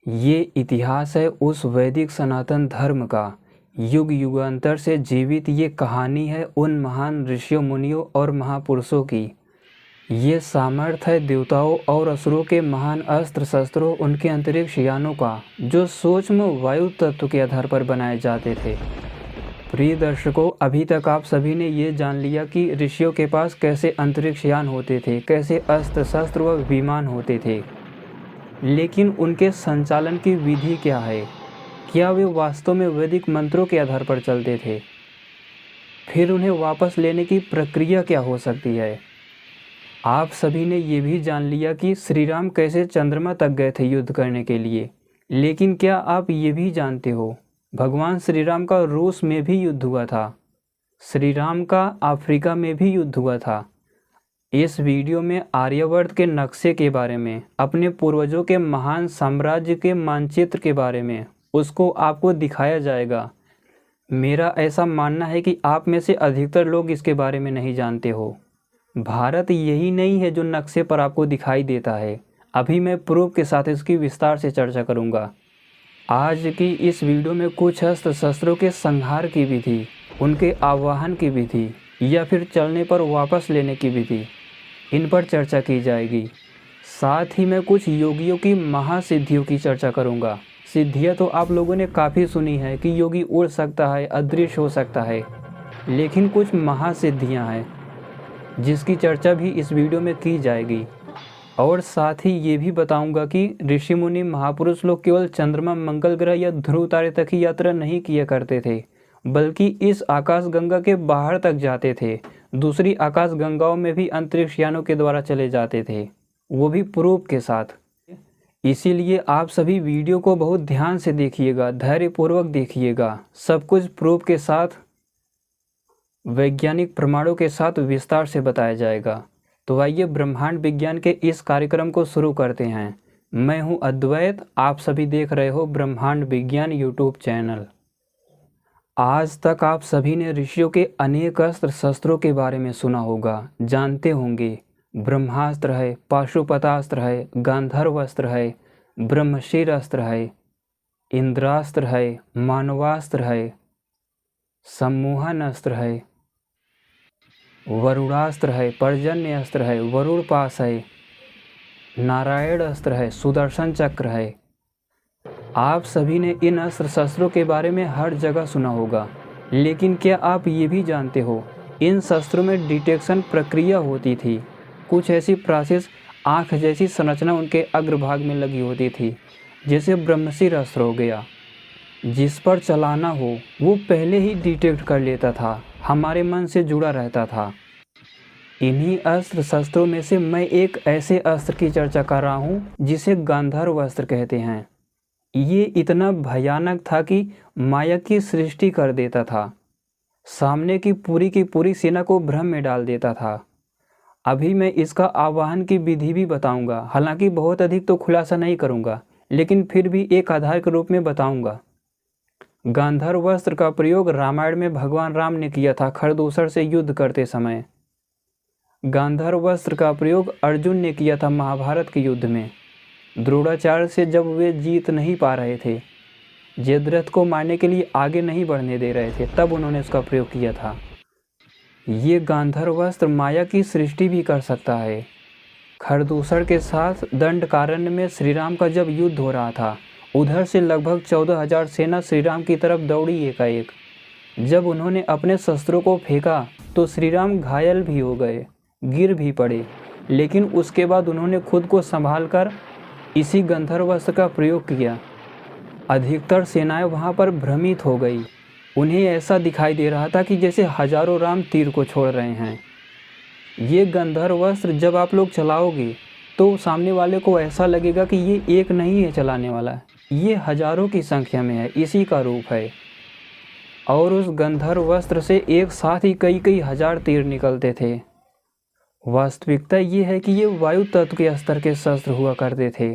ये इतिहास है उस वैदिक सनातन धर्म का। युग युगांतर से जीवित ये कहानी है उन महान ऋषियों मुनियों और महापुरुषों की। ये सामर्थ्य है देवताओं और असुरों के महान अस्त्र शस्त्रों, उनके अंतरिक्ष यानों का, जो सूक्ष्म वायु तत्व के आधार पर बनाए जाते थे। प्रिय दर्शकों, अभी तक आप सभी ने ये जान लिया कि ऋषियों के पास कैसे अंतरिक्ष यान होते थे, कैसे अस्त्र शस्त्र व विमान होते थे, लेकिन उनके संचालन की विधि क्या है? क्या वे वास्तव में वैदिक मंत्रों के आधार पर चलते थे? फिर उन्हें वापस लेने की प्रक्रिया क्या हो सकती है? आप सभी ने ये भी जान लिया कि श्री राम कैसे चंद्रमा तक गए थे युद्ध करने के लिए, लेकिन क्या आप ये भी जानते हो भगवान श्री राम का रूस में भी युद्ध हुआ था, श्री राम का अफ्रीका में भी युद्ध हुआ था। इस वीडियो में आर्यवर्त के नक्शे के बारे में, अपने पूर्वजों के महान साम्राज्य के मानचित्र के बारे में उसको आपको दिखाया जाएगा। मेरा ऐसा मानना है कि आप में से अधिकतर लोग इसके बारे में नहीं जानते हो। भारत यही नहीं है जो नक्शे पर आपको दिखाई देता है। अभी मैं प्रूफ के साथ इसकी विस्तार से चर्चा करूंगा। आज की इस वीडियो में कुछ अस्त्र शस्त्रों के संहार की विधि, उनके आवाहन की विधि या फिर चलने पर वापस लेने की विधि, इन पर चर्चा की जाएगी। साथ ही मैं कुछ योगियों की महासिद्धियों की चर्चा करूंगा। सिद्धियां तो आप लोगों ने काफ़ी सुनी है कि योगी उड़ सकता है, अदृश्य हो सकता है, लेकिन कुछ महासिद्धियां हैं जिसकी चर्चा भी इस वीडियो में की जाएगी। और साथ ही ये भी बताऊंगा कि ऋषि मुनि महापुरुष लोग केवल चंद्रमा, मंगल ग्रह या ध्रुव तारे तक ही यात्रा नहीं किया करते थे, बल्कि इस आकाश गंगा के बाहर तक जाते थे। दूसरी आकाश गंगाओं में भी अंतरिक्ष यानों के द्वारा चले जाते थे, वो भी प्रूफ के साथ। इसीलिए आप सभी वीडियो को बहुत ध्यान से देखिएगा, धैर्यपूर्वक देखिएगा। सब कुछ प्रूफ के साथ, वैज्ञानिक प्रमाणों के साथ विस्तार से बताया जाएगा। तो आइए ब्रह्मांड विज्ञान के इस कार्यक्रम को शुरू करते हैं। मैं हूं अद्वैत, आप सभी देख रहे हो ब्रह्मांड विज्ञान यूट्यूब चैनल। आज तक आप सभी ने ऋषियों के अनेक अस्त्र शस्त्रों के बारे में सुना होगा, जानते होंगे। ब्रह्मास्त्र है, पाशुपतास्त्र है, गांधर्व अस्त्र है, ब्रह्मशीर अस्त्र है, इंद्रास्त्र है, मानवास्त्र है, सम्मोहन अस्त्र है, वरुणास्त्र है, पर्जन्य अस्त्र है, वरुण पास है, नारायण अस्त्र है, सुदर्शन चक्र है। आप सभी ने इन अस्त्र शस्त्रों के बारे में हर जगह सुना होगा, लेकिन क्या आप ये भी जानते हो इन शस्त्रों में डिटेक्शन प्रक्रिया होती थी। कुछ ऐसी प्रोसेस, आँख जैसी संरचना उनके अग्रभाग में लगी होती थी, जैसे ब्रह्मशीर अस्त्र हो गया। जिस पर चलाना हो वो पहले ही डिटेक्ट कर लेता था, हमारे मन से जुड़ा रहता था। इन्हीं अस्त्र शस्त्रों में से मैं एक ऐसे अस्त्र की चर्चा कर रहा हूँ जिसे गांधर्व अस्त्र कहते हैं। ये इतना भयानक था कि माया की सृष्टि कर देता था, सामने की पूरी सेना को भ्रम में डाल देता था। अभी मैं इसका आवाहन की विधि भी बताऊंगा, हालांकि बहुत अधिक तो खुलासा नहीं करूंगा, लेकिन फिर भी एक आधार के रूप में बताऊंगा। गांधर्व अस्त्र का प्रयोग रामायण में भगवान राम ने किया था खरदूषण से युद्ध करते समय। गांधर्व अस्त्र का प्रयोग अर्जुन ने किया था महाभारत के युद्ध में, द्रोणाचार्य से जब वे जीत नहीं पा रहे थे, जयद्रथ को मारने के लिए आगे नहीं बढ़ने दे रहे थे, तब उन्होंने उसका प्रयोग किया था। ये गांधर्व अस्त्र माया की सृष्टि भी कर सकता है। खरदूषण के साथ दंडकारण्य में श्री राम का जब युद्ध हो रहा था, उधर से लगभग 14,000 सेना श्री राम की तरफ दौड़ी एकाएक। जब उन्होंने अपने शस्त्रों को फेंका तो श्री राम घायल भी हो गए, गिर भी पड़े, लेकिन उसके बाद उन्होंने खुद को संभाल कर इसी गंधर्व अस्त्र का प्रयोग किया। अधिकतर सेनाएं वहां पर भ्रमित हो गई। उन्हें ऐसा दिखाई दे रहा था कि जैसे हजारों राम तीर को छोड़ रहे हैं। ये गंधर्व अस्त्र जब आप लोग चलाओगे तो सामने वाले को ऐसा लगेगा कि ये एक नहीं है चलाने वाला, ये हजारों की संख्या में है, इसी का रूप है। और उस गंधर्व अस्त्र से एक साथ ही कई हजार तीर निकलते थे। वास्तविकता ये है कि ये वायु तत्व के स्तर के शस्त्र हुआ करते थे।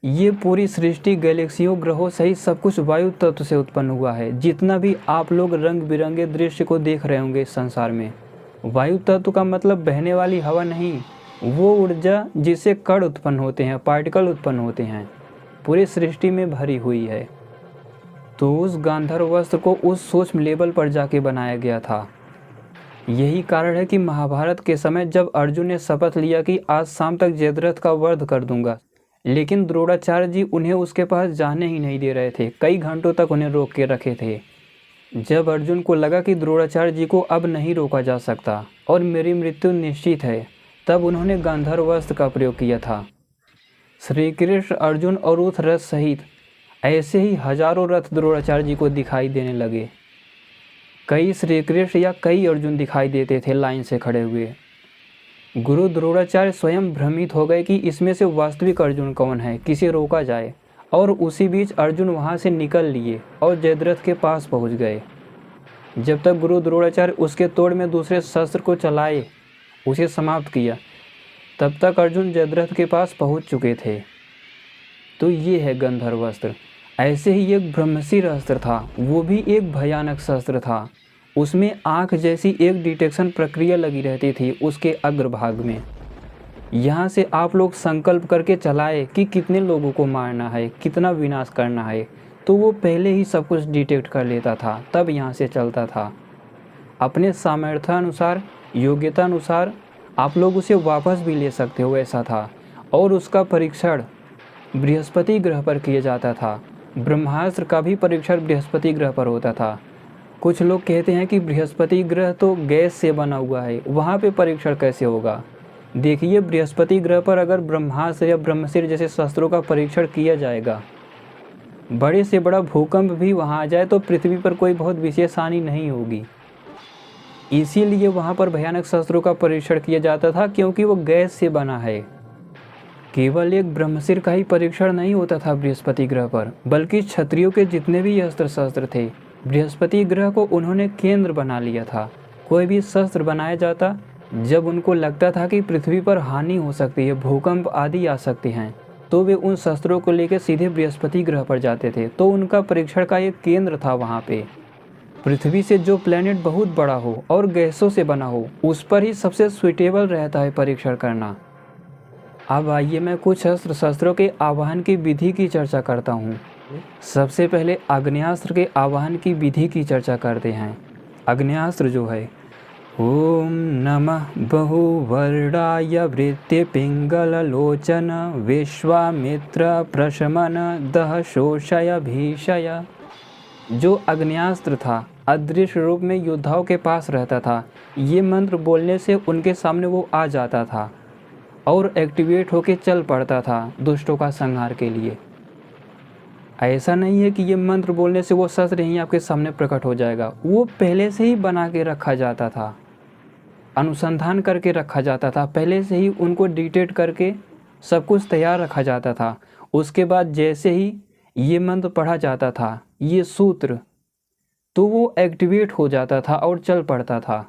ये पूरी सृष्टि, गैलेक्सियों, ग्रहों सहित सब कुछ वायु तत्व से उत्पन्न हुआ है। जितना भी आप लोग रंग बिरंगे दृश्य को देख रहे होंगे इस संसार में, वायु तत्व का मतलब बहने वाली हवा नहीं, वो ऊर्जा जिससे कण उत्पन्न होते हैं, पार्टिकल उत्पन्न होते हैं, पूरी सृष्टि में भरी हुई है। तो उस गांधर्व वस्त्र को उस सूक्ष्म लेवल पर जाके बनाया गया था। यही कारण है कि महाभारत के समय जब अर्जुन ने शपथ लिया कि आज शाम तक जयद्रथ का वध कर दूंगा, लेकिन द्रोणाचार्य जी उन्हें उसके पास जाने ही नहीं दे रहे थे। कई घंटों तक उन्हें रोक के रखे थे। जब अर्जुन को लगा कि द्रोणाचार्य जी को अब नहीं रोका जा सकता और मेरी मृत्यु निश्चित है, तब उन्होंने गांधर्व वस्त्र का प्रयोग किया था। श्री कृष्ण, अर्जुन और उस रथ सहित ऐसे ही हजारों रथ द्रोणाचार्य जी को दिखाई देने लगे। कई श्री कृष्ण या कई अर्जुन दिखाई देते थे लाइन से खड़े हुए। गुरु द्रोणाचार्य स्वयं भ्रमित हो गए कि इसमें से वास्तविक अर्जुन कौन है, किसे रोका जाए। और उसी बीच अर्जुन वहाँ से निकल लिए और जयद्रथ के पास पहुँच गए। जब तक गुरु द्रोणाचार्य उसके तोड़ में दूसरे शस्त्र को चलाए, उसे समाप्त किया, तब तक अर्जुन जयद्रथ के पास पहुँच चुके थे। तो ये है गंधर्व अस्त्र। ऐसे ही एक ब्रह्मशिर अस्त्र था, वो भी एक भयानक शस्त्र था। उसमें आँख जैसी एक डिटेक्शन प्रक्रिया लगी रहती थी उसके अग्रभाग में। यहाँ से आप लोग संकल्प करके चलाए कि कितने लोगों को मारना है, कितना विनाश करना है, तो वो पहले ही सब कुछ डिटेक्ट कर लेता था, तब यहाँ से चलता था। अपने सामर्थ्यानुसार, योग्यतानुसार आप लोग उसे वापस भी ले सकते हो, ऐसा था। और उसका परीक्षण बृहस्पति ग्रह पर किया जाता था। ब्रह्मास्त्र का भी परीक्षण बृहस्पति ग्रह पर होता था। कुछ लोग कहते हैं कि बृहस्पति ग्रह तो गैस से बना हुआ है, वहाँ पे परीक्षण कैसे होगा। देखिए, बृहस्पति ग्रह पर अगर ब्रह्मास्त्र या ब्रह्मशिर जैसे शस्त्रों का परीक्षण किया जाएगा, बड़े से बड़ा भूकंप भी वहाँ आ जाए तो पृथ्वी पर कोई बहुत विशेष हानि नहीं होगी। इसीलिए वहाँ पर भयानक शस्त्रों का परीक्षण किया जाता था, क्योंकि वो गैस से बना है। केवल एक ब्रह्मशिर का ही परीक्षण नहीं होता था बृहस्पति ग्रह पर, बल्कि क्षत्रियों के जितने भी अस्त्र शस्त्र थे, बृहस्पति ग्रह को उन्होंने केंद्र बना लिया था। कोई भी शस्त्र बनाया जाता, जब उनको लगता था कि पृथ्वी पर हानि हो सकती है, भूकंप आदि आ सकते हैं, तो वे उन शस्त्रों को लेकर सीधे बृहस्पति ग्रह पर जाते थे। तो उनका परीक्षण का एक केंद्र था वहाँ पे। पृथ्वी से जो प्लेनेट बहुत बड़ा हो और गैसों से बना हो, उस पर ही सबसे सुइटेबल रहता है परीक्षण करना। अब आइए मैं कुछ अस्त्र शस्त्रों के आवाहन की विधि की चर्चा करता हूँ। सबसे पहले आग्नेयास्त्र के आवाहन की विधि की चर्चा करते हैं। आग्नेयास्त्र जो है, ओम नमः बहुवर्णाय वृत्ति पिंगल लोचन विश्वामित्र प्रशमन दह शोषय भीषय। जो आग्नेयास्त्र था, अदृश्य रूप में योद्धाओं के पास रहता था। ये मंत्र बोलने से उनके सामने वो आ जाता था और एक्टिवेट होके चल पड़ता था दुष्टों का संहार के लिए। ऐसा नहीं है कि ये मंत्र बोलने से वो शस्त्र ही आपके सामने प्रकट हो जाएगा। वो पहले से ही बना के रखा जाता था, अनुसंधान करके रखा जाता था, पहले से ही उनको डिटेक्ट करके सब कुछ तैयार रखा जाता था। उसके बाद जैसे ही ये मंत्र पढ़ा जाता था, ये सूत्र, तो वो एक्टिवेट हो जाता था और चल पड़ता था।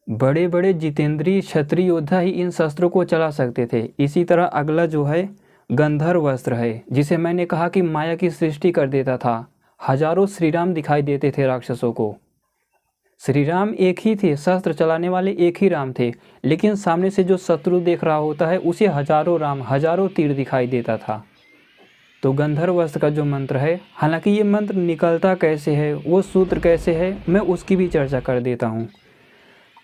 बड़े बड़े जितेंद्रीय क्षत्रिय योद्धा ही इन शस्त्रों को चला सकते थे। इसी तरह अगला जो है गंधर्व अस्त्र है, जिसे मैंने कहा कि माया की सृष्टि कर देता था। हजारों श्रीराम दिखाई देते थे राक्षसों को। श्रीराम एक ही थे, शस्त्र चलाने वाले एक ही राम थे, लेकिन सामने से जो शत्रु देख रहा होता है उसे हजारों राम, हजारों तीर दिखाई देता था। तो गंधर्व अस्त्र का जो मंत्र है, हालांकि ये मंत्र निकलता कैसे है, वो सूत्र कैसे है, मैं उसकी भी चर्चा कर देता हूँ।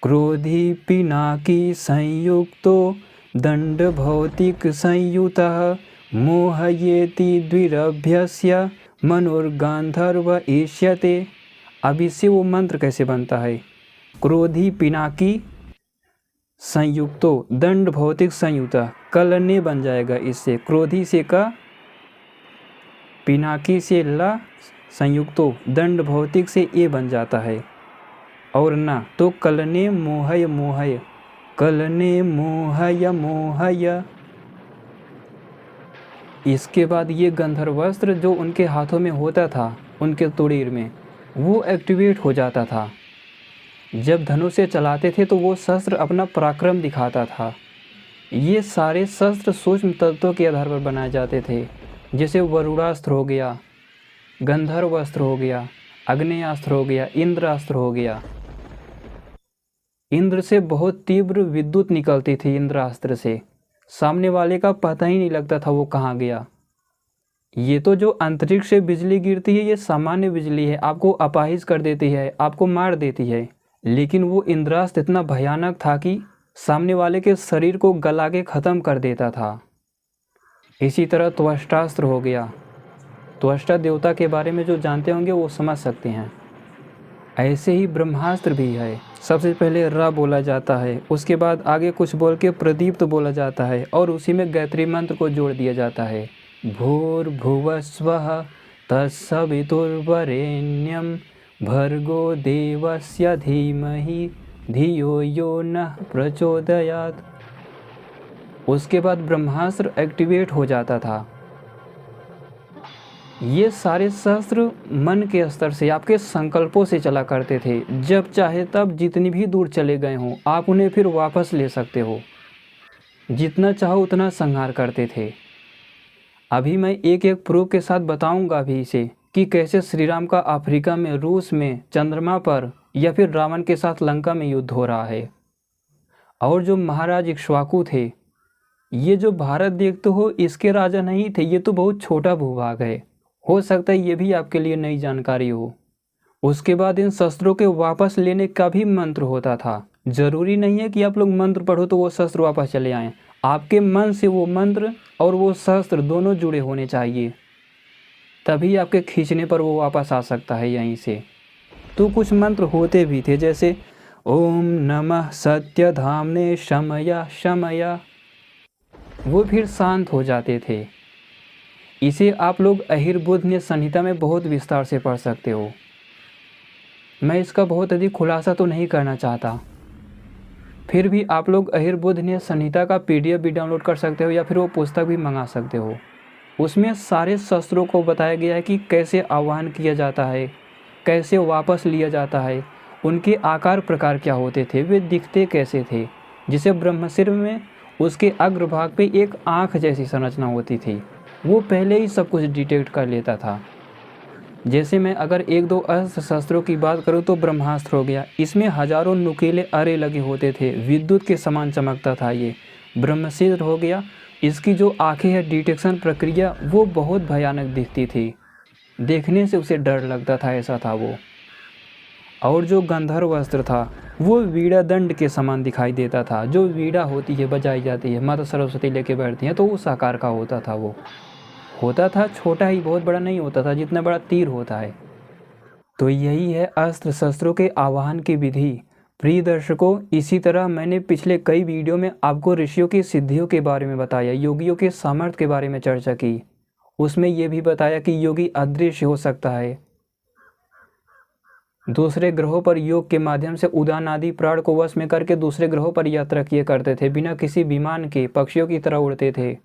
क्रोधी पिनाकी संयुक्तो दंड भौतिक संयुतः मोहयेति द्विरभ्यस्य मनुर्गांधर्व ईष्यते। अब इससे वो मंत्र कैसे बनता है? क्रोधी पिनाकी संयुक्तो दंड भौतिक संयुतः, कल ने बन जाएगा इससे। क्रोधी से का, पिनाकी से ला, संयुक्तो दंड भौतिक से ए बन जाता है, और ना तो कलने मोहय मोहय, कलने मोहय मोहय। इसके बाद ये गंधर्व अस्त्र जो उनके हाथों में होता था, उनके तुड़ीर में, वो एक्टिवेट हो जाता था। जब धनुष से चलाते थे तो वो शस्त्र अपना पराक्रम दिखाता था। ये सारे शस्त्र सूक्ष्म तत्वों के आधार पर बनाए जाते थे, जैसे वरुणास्त्र हो गया, गंधर्व अस्त्र हो गया, आग्नेयास्त्र हो गया, इंद्रास्त्र हो गया। इंद्र से बहुत तीव्र विद्युत निकलती थी इंद्रास्त्र से, सामने वाले का पता ही नहीं लगता था वो कहाँ गया। ये तो जो अंतरिक्ष से बिजली गिरती है ये सामान्य बिजली है, आपको अपाहिज कर देती है, आपको मार देती है। लेकिन वो इंद्रास्त्र इतना भयानक था कि सामने वाले के शरीर को गला के ख़त्म कर देता था। इसी तरह त्वष्टास्त्र हो गया। त्वष्टा देवता के बारे में जो जानते होंगे वो समझ सकते हैं। ऐसे ही ब्रह्मास्त्र भी है। सबसे पहले र बोला जाता है, उसके बाद आगे कुछ बोल के प्रदीप्त बोला जाता है और उसी में गायत्री मंत्र को जोड़ दिया जाता है। भूर्भुवस्वः तत्सवितुर्वरेण्यं भर्गो देवस्य धीमहि धियो यो नः प्रचोदयात्। उसके बाद ब्रह्मास्त्र एक्टिवेट हो जाता था। ये सारे शस्त्र मन के स्तर से, आपके संकल्पों से चला करते थे। जब चाहे तब जितनी भी दूर चले गए हों आप उन्हें फिर वापस ले सकते हो। जितना चाहो उतना संहार करते थे। अभी मैं एक एक प्रूफ के साथ बताऊंगा भी इसे कि कैसे श्री राम का अफ्रीका में, रूस में, चंद्रमा पर या फिर रावण के साथ लंका में युद्ध हो रहा है। और जो महाराज इक्ष्वाकु थे, ये जो भारत देखते हो इसके राजा नहीं थे, ये तो बहुत छोटा भूभाग है। हो सकता है ये भी आपके लिए नई जानकारी हो। उसके बाद इन शस्त्रों के वापस लेने का भी मंत्र होता था। ज़रूरी नहीं है कि आप लोग मंत्र पढ़ो तो वो शस्त्र वापस चले आएँ। आपके मन से वो मंत्र और वो शस्त्र दोनों जुड़े होने चाहिए, तभी आपके खींचने पर वो वापस आ सकता है यहीं से। तो कुछ मंत्र होते भी थे, जैसे ओम नमः सत्यधामने शमया शमया, वो फिर शांत हो जाते थे। इसे आप लोग अहिर्बुद्धनीय संहिता में बहुत विस्तार से पढ़ सकते हो। मैं इसका बहुत अधिक खुलासा तो नहीं करना चाहता, फिर भी आप लोग अहिर्बुद्धनीय संहिता का PDF भी डाउनलोड कर सकते हो या फिर वो पुस्तक भी मंगा सकते हो। उसमें सारे शस्त्रों को बताया गया है कि कैसे आह्वान किया जाता है, कैसे वापस लिया जाता है, उनके आकार प्रकार क्या होते थे, वे दिखते कैसे थे। जिसे ब्रह्मशिर में उसके अग्रभाग पे एक आँख जैसी संरचना होती थी, वो पहले ही सब कुछ डिटेक्ट कर लेता था। जैसे मैं अगर एक दो अस्त्र शस्त्रों की बात करूं तो ब्रह्मास्त्र हो गया, इसमें हजारों नुकीले अरे लगे होते थे, विद्युत के समान चमकता था। ये ब्रह्मशिर हो गया, इसकी जो आँखें है डिटेक्शन प्रक्रिया वो बहुत भयानक दिखती थी, देखने से उसे डर लगता था, ऐसा था वो। और जो गंधर्व अस्त्र था वो वीणा दंड के समान दिखाई देता था। जो वीणा होती है, बजाई जाती है, माता सरस्वती लेके बैठती हैं, तो उस आकार का होता था। वो होता था छोटा ही, बहुत बड़ा नहीं होता था, जितना बड़ा तीर होता है। तो यही है अस्त्र शस्त्रों के आवाहन की विधि। प्रिय दर्शकों, इसी तरह मैंने पिछले कई वीडियो में आपको ऋषियों की सिद्धियों के बारे में बताया, योगियों के सामर्थ्य के बारे में चर्चा की। उसमें यह भी बताया कि योगी अदृश्य हो सकता है, दूसरे ग्रहों पर योग के माध्यम से उड़ान आदि प्राण को वश में करके दूसरे ग्रहों पर यात्रा किए करते थे, बिना किसी विमान के पक्षियों की तरह उड़ते थे,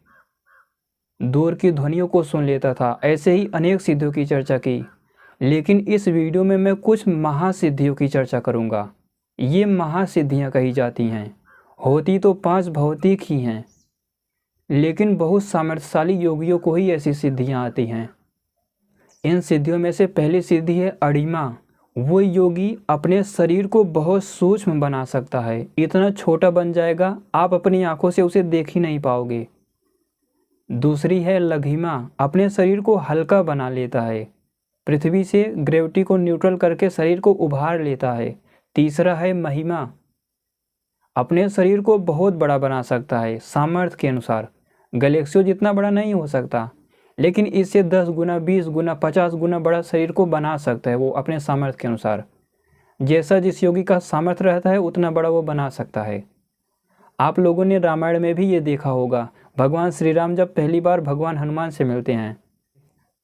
दूर की ध्वनियों को सुन लेता था। ऐसे ही अनेक सिद्धियों की चर्चा की। लेकिन इस वीडियो में मैं कुछ महासिद्धियों की चर्चा करूंगा। ये महासिद्धियां कही जाती हैं, होती तो 5 भौतिक ही हैं, लेकिन बहुत सामर्थ्यशाली योगियों को ही ऐसी सिद्धियां आती हैं। इन सिद्धियों में से पहली सिद्धि है अड़िमा। वो योगी अपने शरीर को बहुत सूक्ष्म बना सकता है, इतना छोटा बन जाएगा आप अपनी आंखों से उसे देख ही नहीं पाओगे। दूसरी है लघिमा, अपने शरीर को हल्का बना लेता है, पृथ्वी से ग्रेविटी को न्यूट्रल करके शरीर को उभार लेता है। तीसरा है महिमा, अपने शरीर को बहुत बड़ा बना सकता है सामर्थ्य के अनुसार। गैलेक्सियों जितना बड़ा नहीं हो सकता, लेकिन इससे 10 गुना, 20 गुना, 50 गुना बड़ा शरीर को बना सकता है वो अपने सामर्थ्य के अनुसार। जैसा जिस योगी का सामर्थ्य रहता है उतना बड़ा वो बना सकता है। आप लोगों ने रामायण में भी ये देखा होगा, भगवान श्री राम जब पहली बार भगवान हनुमान से मिलते हैं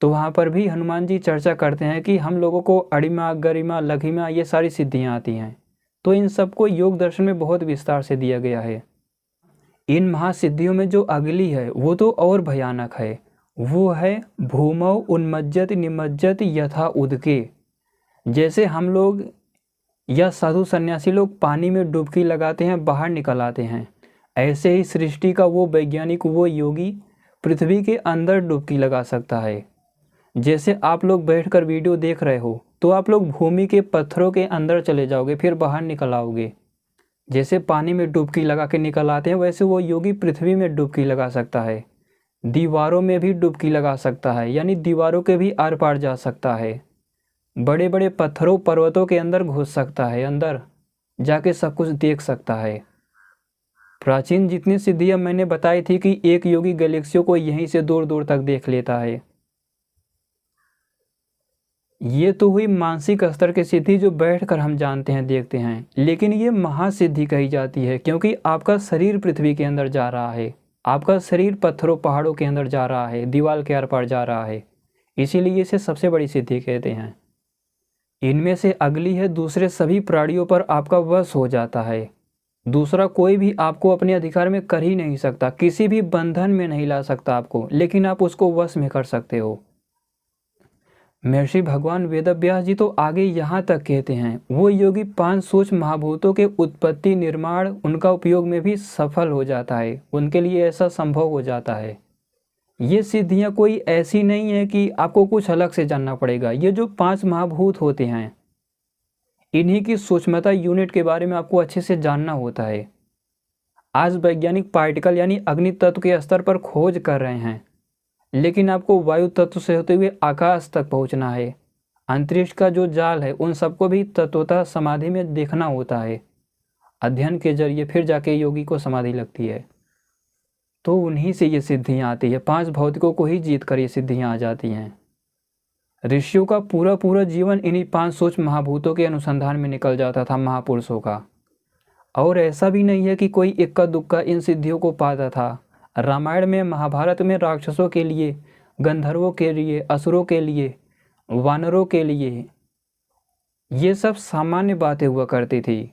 तो वहाँ पर भी हनुमान जी चर्चा करते हैं कि हम लोगों को अड़िमा, गरिमा, लघिमा ये सारी सिद्धियाँ आती हैं। तो इन सबको योग दर्शन में बहुत विस्तार से दिया गया है। इन महासिद्धियों में जो अगली है वो तो और भयानक है, वो है भूमौ उन्मज्जत निमज्जत यथा उदके। जैसे हम लोग या साधु सन्यासी लोग पानी में डुबकी लगाते हैं, बाहर निकल आते हैं, ऐसे ही सृष्टि का वो वैज्ञानिक, वो योगी पृथ्वी के अंदर डुबकी लगा सकता है। जैसे आप लोग बैठकर वीडियो देख रहे हो तो आप लोग भूमि के पत्थरों के अंदर चले जाओगे, फिर बाहर निकल आओगे। जैसे पानी में डुबकी लगा के निकल आते हैं, वैसे वो योगी पृथ्वी में डुबकी लगा सकता है। दीवारों में भी डुबकी लगा सकता है, यानी दीवारों के भी आर पार जा सकता है। बड़े बड़े पत्थरों पर्वतों के अंदर घुस सकता है, अंदर जाके सब कुछ देख सकता है। प्राचीन जितनी सिद्धियां मैंने बताई थी कि एक योगी गैलेक्सियों को यहीं से दूर दूर तक देख लेता है। ये तो हुई मानसिक स्तर की सिद्धि जो बैठकर हम जानते हैं, देखते हैं, लेकिन ये महासिद्धि कही जाती है क्योंकि आपका शरीर पृथ्वी के अंदर जा रहा है, आपका शरीर पत्थरों पहाड़ों के अंदर जा रहा है, दीवार के आर पार जा रहा है, इसीलिए इसे सबसे बड़ी सिद्धि कहते हैं। इनमें से अगली है, दूसरे सभी प्राणियों पर आपका वश हो जाता है। दूसरा कोई भी आपको अपने अधिकार में कर ही नहीं सकता, किसी भी बंधन में नहीं ला सकता आपको, लेकिन आप उसको वश में कर सकते हो। महर्षि भगवान वेदव्यास जी तो आगे यहाँ तक कहते हैं, वो योगी 5 सूक्ष्म महाभूतों के उत्पत्ति, निर्माण, उनका उपयोग में भी सफल हो जाता है, उनके लिए ऐसा संभव हो जाता है। ये सिद्धियाँ कोई ऐसी नहीं है कि आपको कुछ अलग से जानना पड़ेगा। ये जो 5 महाभूत होते हैं, इन्हीं की सूक्ष्मता यूनिट के बारे में आपको अच्छे से जानना होता है। आज वैज्ञानिक पार्टिकल यानी अग्नि तत्व के स्तर पर खोज कर रहे हैं, लेकिन आपको वायु तत्व से होते हुए आकाश तक पहुंचना है। अंतरिक्ष का जो जाल है, उन सबको भी तत्वतः समाधि में देखना होता है। अध्ययन के जरिए फिर जाके योगी को समाधि लगती है, तो उन्हीं से ये सिद्धियाँ आती है। 5 भौतिकों को ही जीत कर ये सिद्धियाँ आ जाती हैं। ऋषियों का पूरा पूरा जीवन इन्हीं 5 सूक्ष्म महाभूतों के अनुसंधान में निकल जाता था, महापुरुषों का। और ऐसा भी नहीं है कि कोई इक्का दुक्का इन सिद्धियों को पाता था। रामायण में, महाभारत में राक्षसों के लिए, गंधर्वों के लिए, असुरों के लिए, वानरों के लिए ये सब सामान्य बातें हुआ करती थी।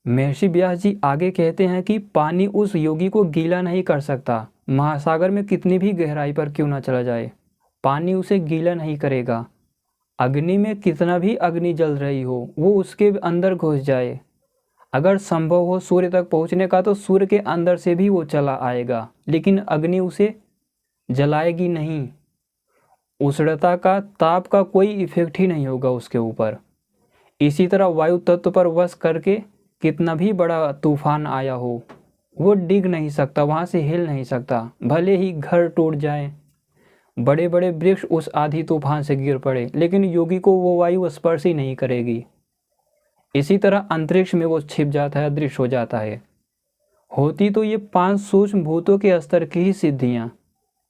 महर्षि व्यास जी आगे कहते हैं कि पानी उस योगी को गीला नहीं कर सकता, महासागर में कितनी भी गहराई पर क्यों ना चला जाए, पानी उसे गीला नहीं करेगा। अग्नि में कितना भी अग्नि जल रही हो, वो उसके अंदर घुस जाए, अगर संभव हो सूर्य तक पहुंचने का, तो सूर्य के अंदर से भी वो चला आएगा, लेकिन अग्नि उसे जलाएगी नहीं। उष्णता का, ताप का कोई इफेक्ट ही नहीं होगा उसके ऊपर। इसी तरह वायु तत्व पर वश करके कितना भी बड़ा तूफान आया हो, वो डिग नहीं सकता, वहाँ से हिल नहीं सकता। भले ही घर टूट जाए, बड़े बड़े वृक्ष उस आधी तूफान से गिर पड़े, लेकिन योगी को वो वायु स्पर्श ही नहीं करेगी। इसी तरह अंतरिक्ष में वो छिप जाता है, अदृश्य हो जाता है। होती तो ये 5 सूक्ष्म भूतों के स्तर की ही सिद्धियाँ।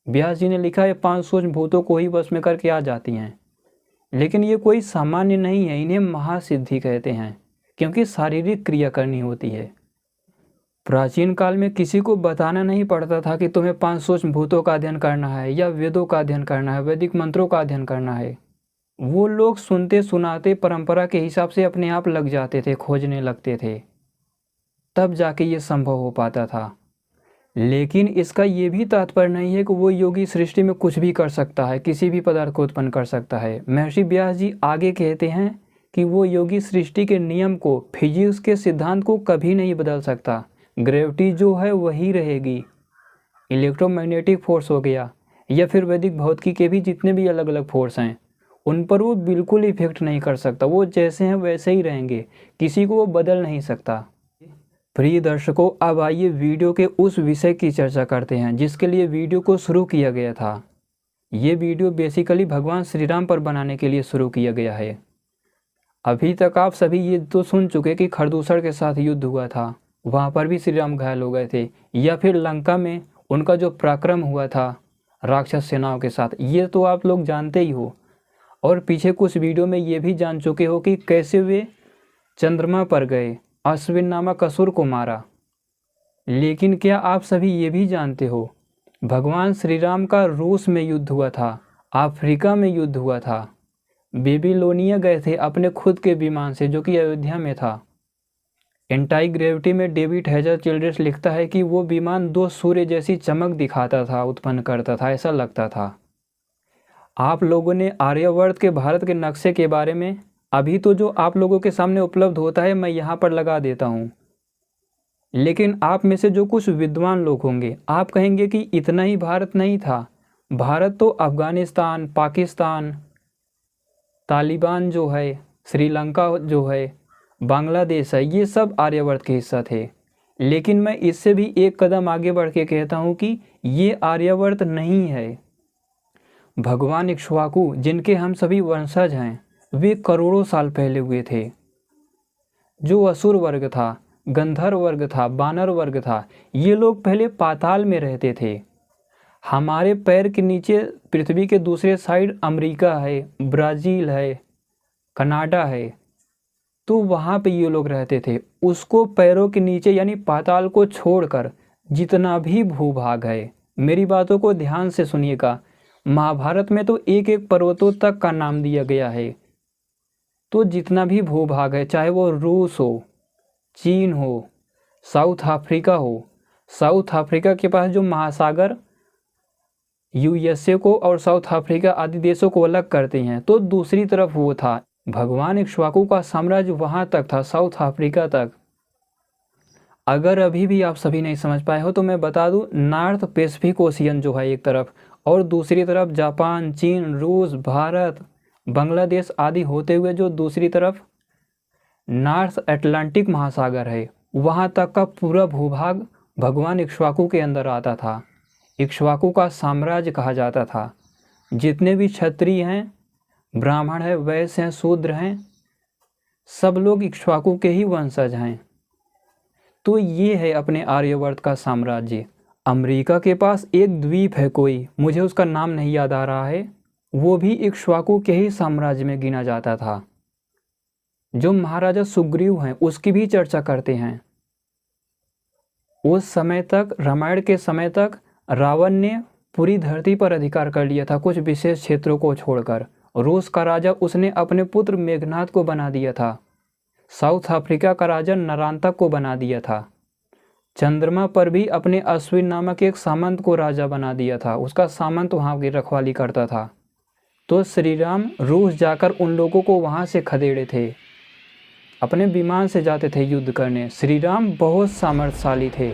व्यास जी ने लिखा है 5 सूक्ष्म भूतों को ही वश में करके आ जाती हैं, लेकिन ये कोई सामान्य नहीं है, इन्हें महासिद्धि कहते हैं, क्योंकि शारीरिक क्रिया करनी होती है। प्राचीन काल में किसी को बताना नहीं पड़ता था कि तुम्हें 5 सूक्ष्म भूतों का अध्ययन करना है, या वेदों का अध्ययन करना है, वैदिक मंत्रों का अध्ययन करना है। वो लोग सुनते सुनाते परंपरा के हिसाब से अपने आप लग जाते थे, खोजने लगते थे, तब जाके ये संभव हो पाता था। लेकिन इसका ये भी तात्पर्य नहीं है कि वो योगी सृष्टि में कुछ भी कर सकता है, किसी भी पदार्थ को उत्पन्न कर सकता है। महर्षि व्यास जी आगे कहते हैं कि वो योगी सृष्टि के नियम को, फिजिक्स के सिद्धांत को कभी नहीं बदल सकता। ग्रेविटी जो है वही रहेगी, इलेक्ट्रोमैग्नेटिक फोर्स हो गया, या फिर वैदिक भौतिकी के भी जितने भी अलग अलग फोर्स हैं, उन पर वो बिल्कुल इफेक्ट नहीं कर सकता। वो जैसे हैं वैसे ही रहेंगे, किसी को वो बदल नहीं सकता। प्रिय दर्शकों, अब आइए वीडियो के उस विषय की चर्चा करते हैं जिसके लिए वीडियो को शुरू किया गया था। ये वीडियो बेसिकली भगवान श्री राम पर बनाने के लिए शुरू किया गया है। अभी तक आप सभी ये तो सुन चुके कि खरदूषण के साथ युद्ध हुआ था, वहाँ पर भी श्री राम घायल हो गए थे, या फिर लंका में उनका जो पराक्रम हुआ था राक्षस सेनाओं के साथ, ये तो आप लोग जानते ही हो। और पीछे कुछ वीडियो में ये भी जान चुके हो कि कैसे वे चंद्रमा पर गए, अश्विन नामक असुर को मारा। लेकिन क्या आप सभी ये भी जानते हो, भगवान श्री राम का रूस में युद्ध हुआ था, अफ्रीका में युद्ध हुआ था, बेबीलोनिया गए थे अपने खुद के विमान से जो कि अयोध्या में था। एंटी ग्रेविटी में डेविड हेजर चिल्ड्रेस लिखता है कि वो विमान 2 सूर्य जैसी चमक दिखाता था, उत्पन्न करता था, ऐसा लगता था। आप लोगों ने आर्यवर्त के भारत के नक्शे के बारे में, अभी तो जो आप लोगों के सामने उपलब्ध होता है मैं यहाँ पर लगा देता हूँ, लेकिन आप में से जो कुछ विद्वान लोग होंगे, आप कहेंगे कि इतना ही भारत नहीं था। भारत तो अफ़गानिस्तान, पाकिस्तान, तालिबान जो है, श्रीलंका जो है, बांग्लादेश है, ये सब आर्यवर्त के हिस्सा थे। लेकिन मैं इससे भी एक कदम आगे बढ़ के कहता हूँ कि ये आर्यावर्त नहीं है। भगवान इक्ष्वाकु जिनके हम सभी वंशज हैं, वे करोड़ों साल पहले हुए थे। जो असुर वर्ग था, गंधर्व वर्ग था, बानर वर्ग था, ये लोग पहले पाताल में रहते थे। हमारे पैर के नीचे पृथ्वी के दूसरे साइड अमेरिका है, ब्राज़ील है, कनाडा है, तो वहाँ पे ये लोग रहते थे। उसको पैरों के नीचे यानी पाताल को छोड़कर जितना भी भूभाग है, मेरी बातों को ध्यान से सुनिएगा। महाभारत में तो एक एक पर्वतों तक का नाम दिया गया है। तो जितना भी भूभाग है, चाहे वो रूस हो, चीन हो, साउथ अफ्रीका हो, साउथ अफ्रीका के पास जो महासागर यूएसए को और साउथ अफ्रीका आदि देशों को अलग करते हैं, तो दूसरी तरफ वो था। भगवान इक्ष्वाकु का साम्राज्य वहाँ तक था, साउथ अफ्रीका तक। अगर अभी भी आप सभी नहीं समझ पाए हो तो मैं बता दूं, नॉर्थ पैसिफिक ओशियन जो है एक तरफ, और दूसरी तरफ जापान, चीन, रूस, भारत, बांग्लादेश आदि होते हुए जो दूसरी तरफ नॉर्थ अटलांटिक महासागर है, वहाँ तक का पूरा भूभाग भगवान इक्ष्वाकु के अंदर आता था। इक्ष्वाकु का साम्राज्य कहा जाता था। जितने भी क्षत्रिय हैं, ब्राह्मण हैं, वैश्य हैं, शूद्र हैं, सब लोग इक्ष्वाकु के ही वंशज हैं। तो ये है अपने आर्यवर्त का साम्राज्य। अमेरिका के पास एक द्वीप है कोई, मुझे उसका नाम नहीं याद आ रहा है, वो भी इक्ष्वाकु के ही साम्राज्य में गिना जाता था। जो महाराजा सुग्रीव हैं उसकी भी चर्चा करते हैं। उस समय तक, रामायण के समय तक, रावण ने पूरी धरती पर अधिकार कर लिया था, कुछ विशेष क्षेत्रों को छोड़कर। रूस का राजा उसने अपने पुत्र मेघनाद को बना दिया था। साउथ अफ्रीका का राजा नरांतक को बना दिया था। चंद्रमा पर भी अपने अश्विन नामक एक सामंत को राजा बना दिया था, उसका सामंत वहाँ की रखवाली करता था। तो श्री राम रूस जाकर उन लोगों को वहाँ से खदेड़े थे, अपने विमान से जाते थे युद्ध करने। श्री राम बहुत सामर्थ्यशाली थे।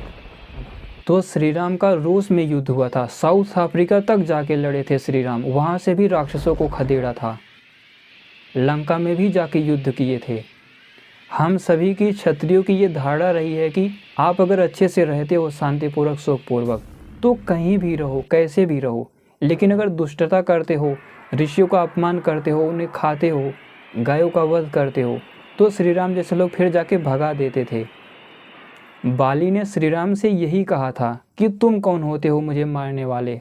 तो श्री राम का रूस में युद्ध हुआ था, साउथ अफ्रीका तक जाके लड़े थे श्री राम, वहाँ से भी राक्षसों को खदेड़ा था, लंका में भी जाके युद्ध किए थे। हम सभी की क्षत्रियों की ये धारणा रही है कि आप अगर अच्छे से रहते हो, शांतिपूर्वक, सुखपूर्वक, तो कहीं भी रहो, कैसे भी रहो, लेकिन अगर दुष्टता करते हो, ऋषियों का अपमान करते हो, उन्हें खाते हो, गायों का वध करते हो, तो श्री राम जैसे लोग फिर जाके भगा देते थे। बाली ने श्री राम से यही कहा था कि तुम कौन होते हो मुझे मारने वाले।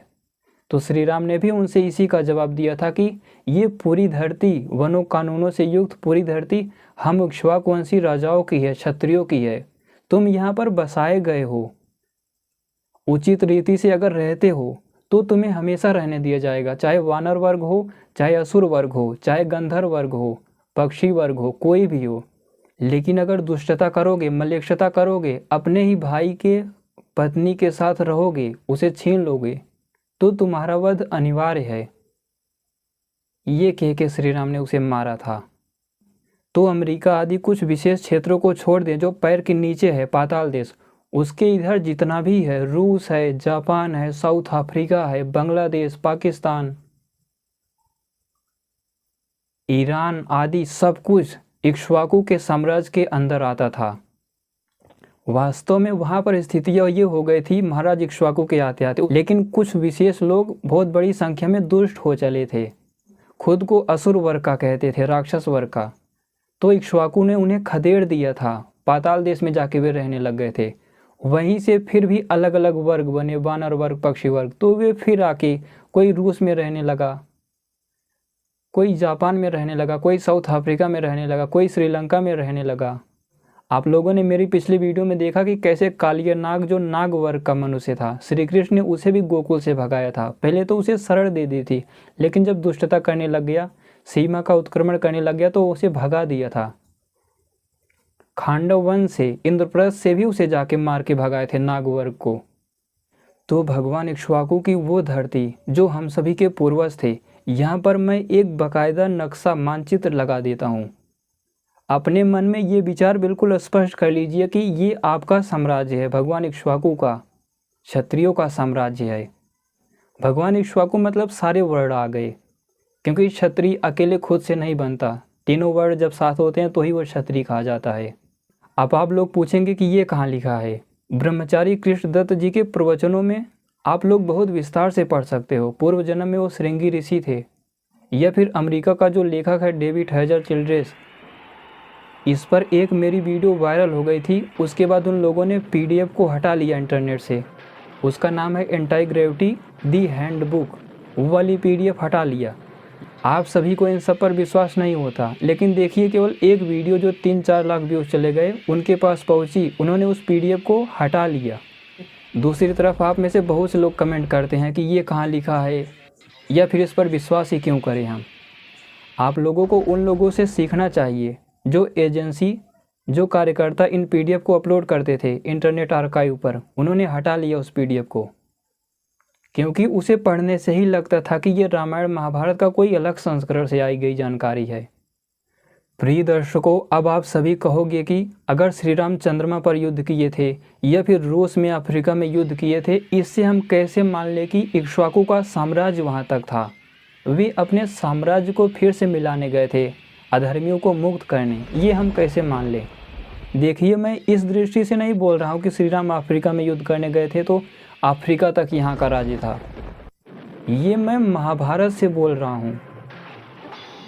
तो श्री राम ने भी उनसे इसी का जवाब दिया था कि ये पूरी धरती वनों कानूनों से युक्त पूरी धरती हम इक्ष्वाकुवंशी राजाओं की है, क्षत्रियों की है। तुम यहाँ पर बसाए गए हो, उचित रीति से अगर रहते हो तो तुम्हें हमेशा रहने दिया जाएगा, चाहे वानर वर्ग हो, चाहे असुर वर्ग हो, चाहे गंधर्व वर्ग हो, पक्षी वर्ग हो, कोई भी हो। लेकिन अगर दुष्टता करोगे, मलेच्छता करोगे, अपने ही भाई के पत्नी के साथ रहोगे, उसे छीन लोगे, तो तुम्हारा वध अनिवार्य है। ये कह के श्री राम ने उसे मारा था। तो अमेरिका आदि कुछ विशेष क्षेत्रों को छोड़ दें जो पैर के नीचे है, पाताल देश, उसके इधर जितना भी है, रूस है, जापान है, साउथ अफ्रीका है, बांग्लादेश, पाकिस्तान, ईरान आदि सब कुछ इक्ष्वाकु के साम्राज्य के अंदर आता था। वास्तव में वहाँ पर स्थितियाँ ये हो गई थी महाराज इक्ष्वाकु के आते आते, लेकिन कुछ विशेष लोग बहुत बड़ी संख्या में दुष्ट हो चले थे, खुद को असुर वर्ग का कहते थे, राक्षस वर्ग का। तो इक्ष्वाकु ने उन्हें खदेड़ दिया था, पाताल देश में जाके वे रहने लग गए थे। वहीं से फिर भी अलग अलग वर्ग बने, वानर वर्ग, पक्षी वर्ग। तो वे फिर आके कोई रूस में रहने लगा, कोई जापान में रहने लगा, कोई साउथ अफ्रीका में रहने लगा, कोई श्रीलंका में रहने लगा। आप लोगों ने मेरी पिछली वीडियो में देखा कि कैसे कालिया नाग जो नाग वर्ग का मनुष्य था, श्री कृष्ण ने उसे भी गोकुल से भगाया था। पहले तो उसे शरण दे दी थी, लेकिन जब दुष्टता करने लग गया, सीमा का उत्क्रमण करने लग गया, तो उसे भगा दिया था। खांडव वंश से, इंद्रप्रस्थ से भी उसे जाके मार के भगाए थे नाग वर्ग को। तो भगवान इक्ष्वाकु की वो धरती जो हम सभी के पूर्वज थे, यहाँ पर मैं एक बाकायदा नक्शा, मानचित्र लगा देता हूँ। अपने मन में ये विचार बिल्कुल स्पष्ट कर लीजिए कि ये आपका साम्राज्य है, भगवान इक्ष्वाकु का, क्षत्रियों का साम्राज्य है। भगवान इक्ष्वाकु मतलब सारे वर्ण आ गए, क्योंकि क्षत्रिय अकेले खुद से नहीं बनता, तीनों वर्ण जब साथ होते हैं तो ही वो क्षत्रिय कहा जाता है। अब आप लोग पूछेंगे कि ये कहाँ लिखा है। ब्रह्मचारी कृष्णदत्त जी के प्रवचनों में आप लोग बहुत विस्तार से पढ़ सकते हो। पूर्व जन्म में वो श्रृंगी ऋषि थे। या फिर अमेरिका का जो लेखक है डेविड हेजर चिल्ड्रेस, इस पर एक मेरी वीडियो वायरल हो गई थी। उसके बाद उन लोगों ने PDF को हटा लिया इंटरनेट से। उसका नाम है एंटी ग्रेविटी दी हैंडबुक। वो वाली PDF हटा लिया। आप सभी को इन सब पर विश्वास नहीं होता, लेकिन देखिए केवल एक वीडियो जो 3-4 लाख व्यूज़ चले गए उनके पास पहुंची, उन्होंने उस PDF को हटा लिया। दूसरी तरफ आप में से बहुत से लोग कमेंट करते हैं कि ये कहाँ लिखा है, या फिर इस पर विश्वास ही क्यों करें हम। आप लोगों को उन लोगों से सीखना चाहिए जो एजेंसी, जो कार्यकर्ता इन PDF को अपलोड करते थे इंटरनेट आर्काइव पर, उन्होंने हटा लिया उस PDF को, क्योंकि उसे पढ़ने से ही लगता था कि ये रामायण महाभारत का कोई अलग संस्करण से आई गई जानकारी है। प्रिय दर्शकों, अब आप सभी कहोगे कि अगर श्री राम चंद्रमा पर युद्ध किए थे या फिर रूस में अफ्रीका में युद्ध किए थे, इससे हम कैसे मान लें कि इक्ष्वाकु का साम्राज्य वहाँ तक था। वे अपने साम्राज्य को फिर से मिलाने गए थे, अधर्मियों को मुक्त करने, ये हम कैसे मान लें। देखिए, मैं इस दृष्टि से नहीं बोल रहा हूँ कि श्री राम अफ्रीका में युद्ध करने गए थे तो अफ्रीका तक यहाँ का राज्य था। ये मैं महाभारत से बोल रहा हूँ।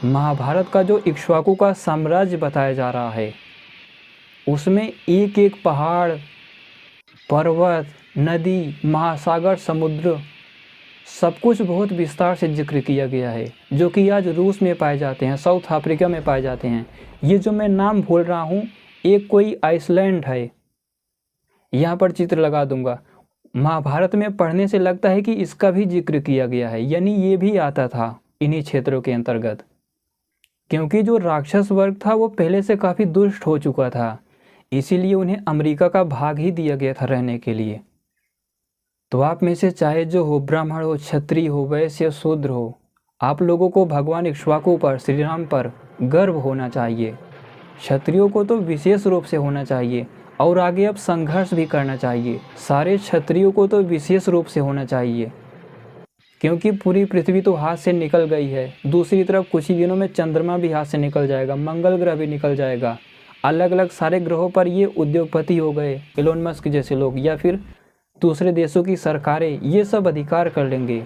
महाभारत का जो इक्ष्वाकु का साम्राज्य बताया जा रहा है, उसमें एक एक पहाड़, पर्वत, नदी, महासागर, समुद्र, सब कुछ बहुत विस्तार से जिक्र किया गया है, जो कि आज रूस में पाए जाते हैं, साउथ अफ्रीका में पाए जाते हैं। ये जो मैं नाम बोल रहा हूँ, एक कोई आइसलैंड है, यहाँ पर चित्र लगा दूंगा। महाभारत में पढ़ने से लगता है कि इसका भी जिक्र किया गया है, यानी ये भी आता था इन्हीं क्षेत्रों के अंतर्गत, क्योंकि जो राक्षस वर्ग था वो पहले से काफ़ी दुष्ट हो चुका था, इसीलिए उन्हें अमेरिका का भाग ही दिया गया था रहने के लिए। तो आप में से चाहे जो हो, ब्राह्मण हो, क्षत्रिय हो, वैश्य, शूद्र हो, आप लोगों को भगवान इक्ष्वाकु पर, श्री राम पर गर्व होना चाहिए। क्षत्रियों को तो विशेष रूप से होना चाहिए, और आगे अब संघर्ष भी करना चाहिए। सारे क्षत्रियों को तो विशेष रूप से होना चाहिए, क्योंकि पूरी पृथ्वी तो हाथ से निकल गई है। दूसरी तरफ कुछ ही दिनों में चंद्रमा भी हाथ से निकल जाएगा, मंगल ग्रह भी निकल जाएगा। अलग अलग सारे ग्रहों पर ये उद्योगपति हो गए, एलोन मस्क जैसे लोग, या फिर दूसरे देशों की सरकारें, ये सब अधिकार कर लेंगे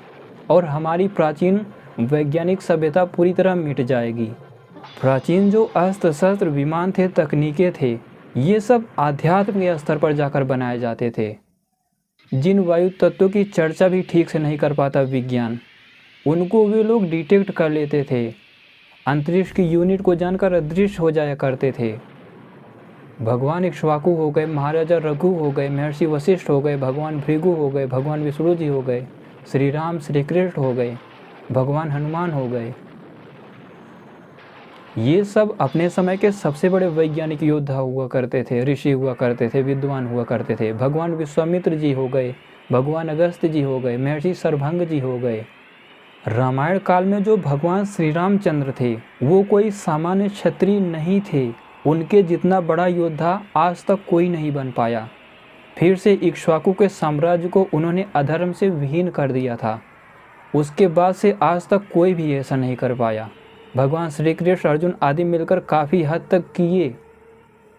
और हमारी प्राचीन वैज्ञानिक सभ्यता पूरी तरह मिट जाएगी। प्राचीन जो अस्त्र शस्त्र, विमान थे, तकनीकें थे, ये सब आध्यात्म के स्तर पर जाकर बनाए जाते थे। जिन वायु तत्वों की चर्चा भी ठीक से नहीं कर पाता विज्ञान, उनको वे लोग डिटेक्ट कर लेते थे। अंतरिक्ष की यूनिट को जानकर अदृश्य हो जाया करते थे। भगवान इक्ष्वाकु हो गए, महाराजा रघु हो गए, महर्षि वशिष्ठ हो गए, भगवान भृगु हो गए, भगवान विष्णु जी हो गए, श्री राम, श्री कृष्ण हो गए, भगवान हनुमान हो गए। ये सब अपने समय के सबसे बड़े वैज्ञानिक योद्धा हुआ करते थे, ऋषि हुआ करते थे, विद्वान हुआ करते थे। भगवान विश्वामित्र जी हो गए, भगवान अगस्त्य जी हो गए, महर्षि सरभंग जी हो गए। रामायण काल में जो भगवान श्री रामचंद्र थे, वो कोई सामान्य क्षत्रिय नहीं थे। उनके जितना बड़ा योद्धा आज तक कोई नहीं बन पाया। फिर से इक्ष्वाकु के साम्राज्य को उन्होंने अधर्म से विहीन कर दिया था। उसके बाद से आज तक कोई भी ऐसा नहीं कर पाया। भगवान श्री कृष्ण, अर्जुन आदि मिलकर काफ़ी हद तक किए।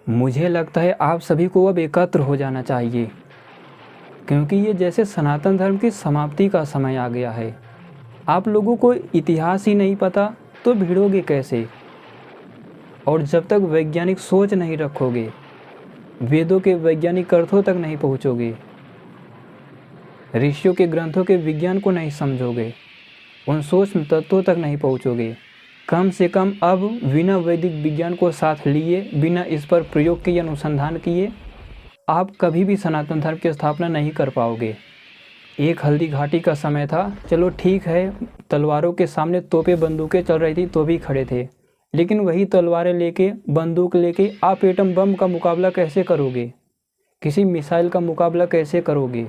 मुझे लगता है आप सभी को अब एकत्र हो जाना चाहिए, क्योंकि ये जैसे सनातन धर्म की समाप्ति का समय आ गया है। आप लोगों को इतिहास ही नहीं पता तो भिड़ोगे कैसे? और जब तक वैज्ञानिक सोच नहीं रखोगे, वेदों के वैज्ञानिक अर्थों तक नहीं पहुँचोगे, ऋषियों के ग्रंथों के विज्ञान को नहीं समझोगे, उन सूक्ष्म तत्वों तक नहीं पहुँचोगे, कम से कम अब बिना वैदिक विज्ञान को साथ लिए, बिना इस पर प्रयोग किए, अनुसंधान किए, आप कभी भी सनातन धर्म की स्थापना नहीं कर पाओगे। एक हल्दी घाटी का समय था, चलो ठीक है, तलवारों के सामने तोपें बंदूकें चल रही थी तो भी खड़े थे, लेकिन वही तलवारें लेके, बंदूक लेके आप एटम बम का मुकाबला कैसे करोगे? किसी मिसाइल का मुकाबला कैसे करोगे?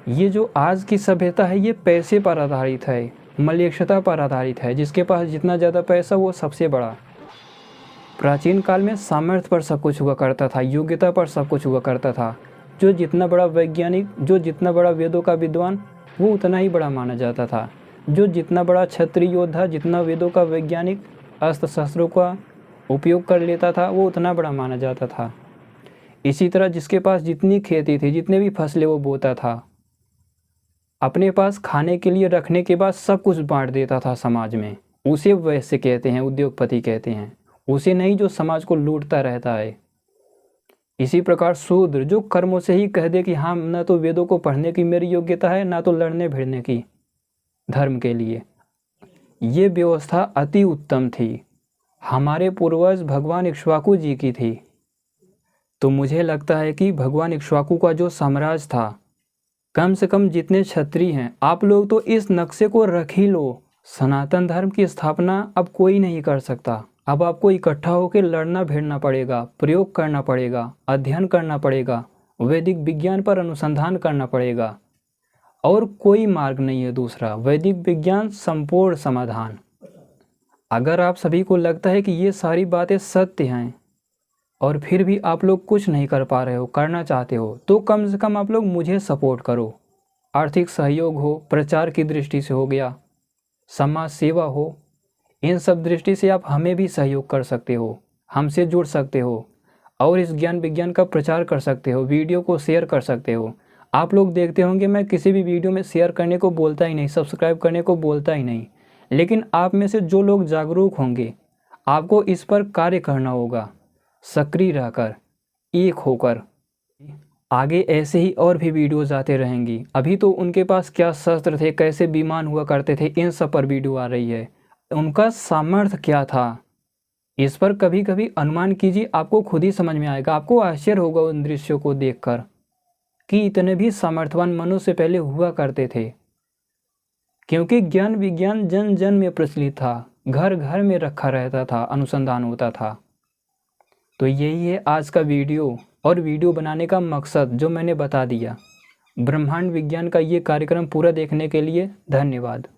ये जो आज की सभ्यता है, ये पैसे पर आधारित है, मलेच्छता पर आधारित है। जिसके पास जितना ज़्यादा पैसा वो सबसे बड़ा। प्राचीन काल में सामर्थ्य पर सब कुछ हुआ करता था, योग्यता पर सब कुछ हुआ करता था। जो जितना बड़ा वैज्ञानिक, जो जितना बड़ा वेदों का विद्वान, वो उतना ही बड़ा माना जाता था। जो जितना बड़ा क्षत्रिय योद्धा, जितना वेदों का वैज्ञानिक अस्त्र शस्त्रों का उपयोग कर लेता था, वो उतना बड़ा माना जाता था। इसी तरह जिसके पास जितनी खेती थी, जितने भी फसलें वो बोता था, अपने पास खाने के लिए रखने के बाद सब कुछ बांट देता था समाज में, उसे वैसे कहते हैं, उद्योगपति कहते हैं। उसे नहीं जो समाज को लूटता रहता है। इसी प्रकार शूद्र जो कर्मों से ही कह दे कि हाँ, न तो वेदों को पढ़ने की मेरी योग्यता है, ना तो लड़ने भिड़ने की धर्म के लिए, ये व्यवस्था अति उत्तम थी, हमारे पूर्वज भगवान इक्ष्वाकु जी की थी। तो मुझे लगता है कि भगवान इक्ष्वाकु का जो साम्राज्य था, कम से कम जितने क्षत्रिय हैं, आप लोग तो इस नक्शे को रख ही लो। सनातन धर्म की स्थापना अब कोई नहीं कर सकता। अब आपको इकट्ठा होकर लड़ना भिड़ना पड़ेगा, प्रयोग करना पड़ेगा, अध्ययन करना पड़ेगा, वैदिक विज्ञान पर अनुसंधान करना पड़ेगा, और कोई मार्ग नहीं है दूसरा। वैदिक विज्ञान संपूर्ण समाधान। अगर आप सभी को लगता है कि ये सारी बातें सत्य हैं और फिर भी आप लोग कुछ नहीं कर पा रहे हो, करना चाहते हो, तो कम से कम आप लोग मुझे सपोर्ट करो। आर्थिक सहयोग हो, प्रचार की दृष्टि से हो गया, समाज सेवा हो, इन सब दृष्टि से आप हमें भी सहयोग कर सकते हो, हमसे जुड़ सकते हो और इस ज्ञान विज्ञान का प्रचार कर सकते हो, वीडियो को शेयर कर सकते हो। आप लोग देखते होंगे मैं किसी भी वीडियो में शेयर करने को बोलता ही नहीं, सब्सक्राइब करने को बोलता ही नहीं, लेकिन आप में से जो लोग जागरूक होंगे, आपको इस पर कार्य करना होगा, सक्रिय रहकर, एक होकर। आगे ऐसे ही और भी वीडियोज़ आते रहेंगी। अभी तो उनके पास क्या शस्त्र थे, कैसे विमान हुआ करते थे, इन सब पर वीडियो आ रही है। उनका सामर्थ्य क्या था, इस पर कभी कभी अनुमान कीजिए, आपको खुद ही समझ में आएगा। आपको आश्चर्य होगा उन दृश्यों को देखकर कि इतने भी सामर्थ्यवान मनुष्य पहले हुआ करते थे। क्योंकि ज्ञान विज्ञान जन जन में प्रचलित था, घर घर में रखा रहता था, अनुसंधान होता था। तो यही है आज का वीडियो, और वीडियो बनाने का मकसद जो मैंने बता दिया। ब्रह्मांड विज्ञान का ये कार्यक्रम पूरा देखने के लिए धन्यवाद।